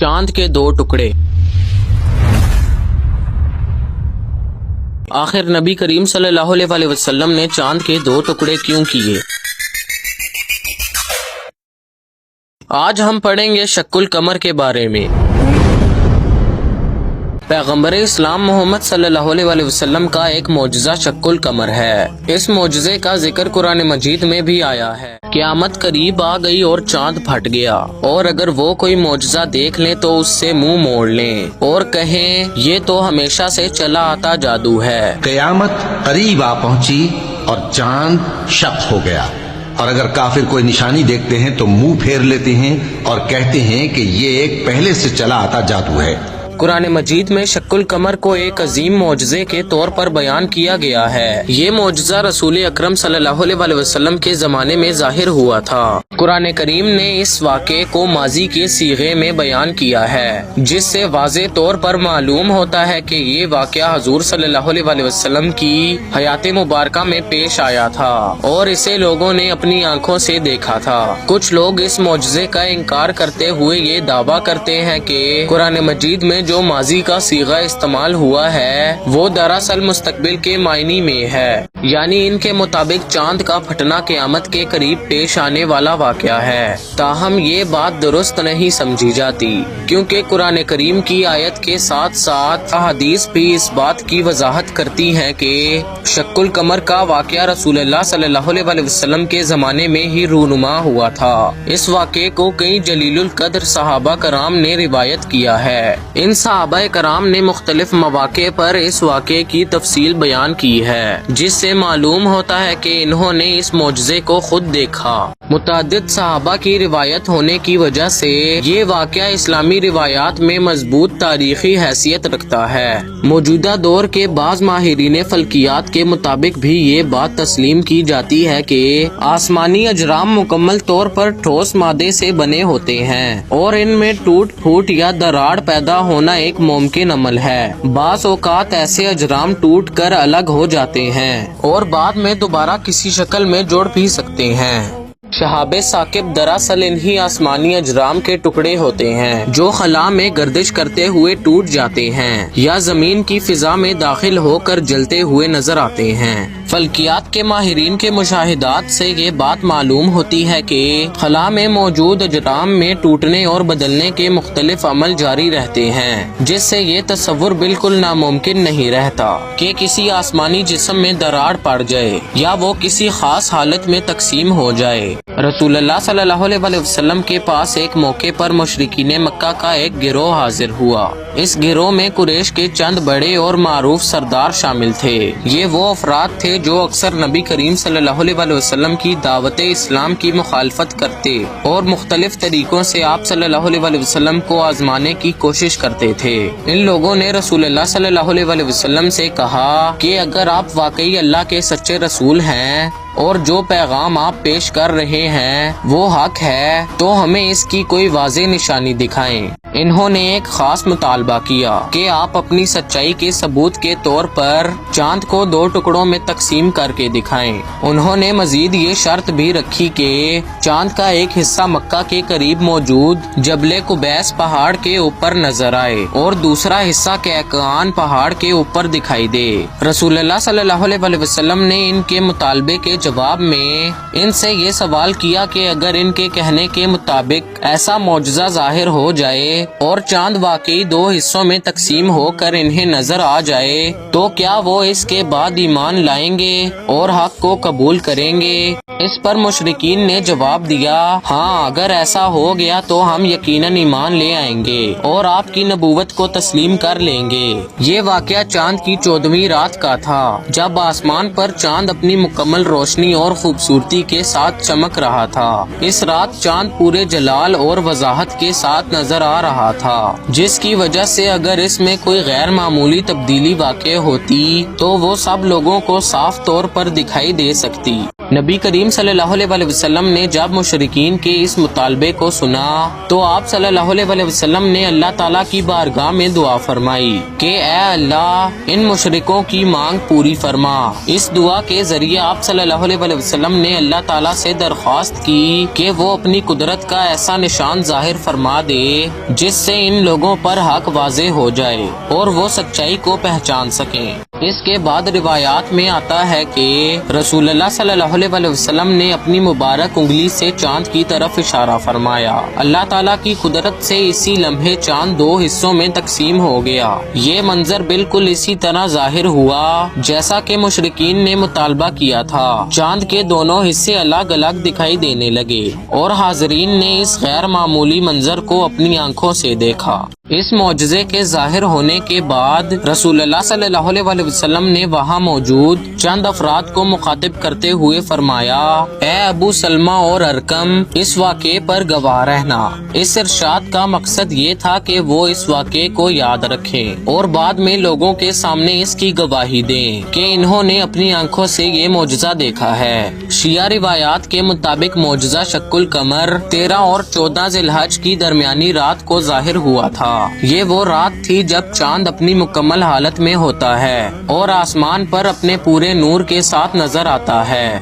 चांद के दो टुकड़े। आखिर नबी करीम सल्लल्लाहु अलैहि वसल्लम ने चांद के दो टुकड़े क्यों किए? आज हम पढ़ेंगे शक्कुल कमर के बारे में। पैगम्बर इस्लाम मोहम्मद सल्लल्लाहु अलैहि वसल्लम का एक मौजज़ा शक्कुल कमर है। इस मौजज़े का जिक्र कुरान मजीद में भी आया है। क़यामत करीब आ गई और चांद फट गया, और अगर वो कोई मौजज़ा देख लें तो उससे मुंह मोड़ लें और कहें ये तो हमेशा से चला आता जादू है। क़यामत करीब आ पहुंची और चांद शक हो गया, और अगर काफिर कोई निशानी देखते हैं तो मुंह फेर लेते हैं और कहते हैं कि ये एक पहले से चला आता जादू है। कुरान मजीद में शक्कुल कमर को एक अजीम मौजज़े के तौर पर बयान किया गया है। ये मौजज़ा रसूल अकरम सल्लल्लाहु अलैहि वसल्लम के ज़माने में ज़ाहिर हुआ था। कुरान करीम ने इस वाक़े को माजी के सीगे में बयान किया है, जिससे वाज़े तौर पर मालूम होता है कि ये वाक़या हुज़ूर सल्लल्लाहु अलैहि वसल्लम की हयात मुबारका में पेश आया था और इसे लोगों ने अपनी आंखों से देखा था। कुछ लोग इस मौजज़े का इनकार करते हुए ये दावा करते हैं कि कुरान मजीद में जो माजी का सीगा इस्तेमाल हुआ है वो दरअसल मुस्तकबिल के मायने में है, यानी इनके मुताबिक चांद का फटना क़यामत के करीब पेश आने वाला वाक़या है। ताहम ये बात दुरुस्त नहीं समझी जाती, क्योंकि कुरान करीम की आयत के साथ साथ हदीस भी इस बात की वजाहत करती है कि शक्कुल कमर का वाक़या रसूलुल्लाह सल्लल्लाहु अलैहि वसल्लम के ज़माने में ही रूनुमा हुआ था। इस वाक़े को कई जलीलुल कद्र सहाबा कराम ने रिवायत किया है। इन सहाबा कराम ने मुख्तलिफ मौक़े पर इस वाक़े की तफसील बयान की है, जिससे मालूम होता है कि इन्होंने इस मौजज़े को खुद देखा। मुतअद्दिद सहाबा की रिवायत होने की वजह से ये वाक़या इस्लामी रिवायात में मजबूत तारीखी हैसियत रखता है। मौजूदा दौर के बाज़ माहिरीन फल्कियात के मुताबिक भी ये बात तस्लीम की जाती है कि आसमानी अजराम मुकम्मल तौर पर ठोस मादे से बने होते हैं और इनमें टूट फूट या दरार पैदा होना एक मुमकिन अमल है। बाज़ औक़ात ऐसे अजराम टूट कर अलग हो जाते हैं और बाद में दोबारा किसी शक्ल में जोड़ भी सकते हैं। शहाबे साकिब दरअसल इन्हीं आसमानी अजराम के टुकड़े होते हैं जो खला में गर्दिश करते हुए टूट जाते हैं या जमीन की फिजा में दाखिल होकर जलते हुए नजर आते हैं। फल्कियात के माहिरीन के मुशाहिदात से ये बात मालूम होती है कि खला में मौजूद अजराम में टूटने और बदलने के मुख्तलिफ अमल जारी रहते हैं, जिससे ये तस्वुर बिल्कुल नामुमकिन नहीं रहता कि किसी आसमानी जिस्म में दरार पड़ जाए या वो किसी खास हालत में तकसीम हो जाए। रसूलुल्लाह सल्लल्लाहु अलैहि वसल्लम के पास एक मौके पर मुशरिकीन मक्का का एक गिरोह हाजिर हुआ। इस गिरोह में कुरैश के चंद बड़े और मारूफ सरदार शामिल थे। ये वो अफराद थे जो अक्सर नबी करीम सल्लल्लाहु अलैहि वसल्लम की दावत इस्लाम की मुखालफत करते और मुख्तलिफ तरीकों से आप सल्लल्लाहु अलैहि वसल्लम को आजमाने की कोशिश करते थे। इन लोगों ने रसूलुल्लाह सल्लल्लाहु अलैहि वसल्लम से कहा कि अगर आप वाकई अल्लाह के सच्चे रसूल हैं और जो पैगाम आप पेश कर रहे हैं वो हक है, तो हमें इसकी कोई वाज़ेह निशानी दिखाएं। इन्होंने एक खास मुतालबा किया कि आप अपनी सच्चाई के सबूत के तौर पर चांद को दो टुकड़ों में तकसीम करके दिखाएं। उन्होंने मजीद ये शर्त भी रखी कि चांद का एक हिस्सा मक्का के करीब मौजूद जबले कुबैस पहाड़ के ऊपर नजर आए और दूसरा हिस्सा कैकान पहाड़ के ऊपर दिखाई दे। रसूलुल्लाह सल्लल्लाहु अलैहि वसल्लम ने इनके मुतालबे के जवाब में इनसे ये सवाल किया कि अगर इनके कहने के मुताबिक ऐसा मौजज़ा जाहिर हो जाए और चांद वाकई दो हिस्सों में तकसीम होकर इन्हें नजर आ जाए तो क्या वो इसके बाद ईमान लाएंगे और हक को कबूल करेंगे? इस पर मुशरिकीन ने जवाब दिया, हाँ, अगर ऐसा हो गया तो हम यकीनन ईमान ले आएंगे और आपकी नबूवत को तस्लीम कर लेंगे। ये वाकया चांद की 14वीं रात का था, जब आसमान पर चांद अपनी मुकम्मल रोशनी और खूबसूरती के साथ चमक रहा था। इस रात चांद पूरे जलाल और वजाहत के साथ नजर आ रहा था, जिसकी वजह से अगर इसमें कोई गैर मामूली तब्दीली वाक़ होती तो वो सब लोगों को साफ तौर पर दिखाई दे सकती। نبی کریم صلی اللہ علیہ وسلم نے جب مشرکین کے اس مطالبے کو سنا تو آپ صلی اللہ علیہ وسلم نے اللہ تعالیٰ کی بارگاہ میں دعا فرمائی کہ اے اللہ ان مشرکوں کی مانگ پوری فرما۔ اس دعا کے ذریعے آپ صلی اللہ علیہ وسلم نے اللہ تعالیٰ سے درخواست کی کہ وہ اپنی قدرت کا ایسا نشان ظاہر فرما دے جس سے ان لوگوں پر حق واضح ہو جائے اور وہ سچائی کو پہچان سکیں۔ اس کے بعد روایات میں آتا ہے کہ رسول اللہ صلی اللہ علیہ وسلم نے اپنی مبارک انگلی سے چاند کی طرف اشارہ فرمایا۔ اللہ تعالیٰ کی قدرت سے اسی لمحے چاند 2 حصوں میں تقسیم ہو گیا۔ یہ منظر بالکل اسی طرح ظاہر ہوا جیسا کہ مشرکین نے مطالبہ کیا تھا۔ چاند کے دونوں حصے الگ الگ دکھائی دینے لگے اور حاضرین نے اس غیر معمولی منظر کو اپنی آنکھوں سے دیکھا۔ اس معجزے کے ظاہر ہونے کے بعد رسول اللہ صلی اللہ علیہ وسلم نے وہاں موجود چند افراد کو مخاطب کرتے ہوئے فرمایا، اے ابو سلمہ اور ارکم، اس واقعے پر گواہ رہنا۔ اس ارشاد کا مقصد یہ تھا کہ وہ اس واقعے کو یاد رکھیں اور بعد میں لوگوں کے سامنے اس کی گواہی دیں کہ انہوں نے اپنی آنکھوں سے یہ معجزہ دیکھا ہے۔ شیعہ روایات کے مطابق معجزہ شق القمر 13 اور 14 ذی الحج کی درمیانی رات کو ظاہر ہوا تھا۔ یہ وہ رات تھی جب چاند اپنی مکمل حالت میں ہوتا ہے اور آسمان پر اپنے پورے نور کے ساتھ نظر آتا ہے۔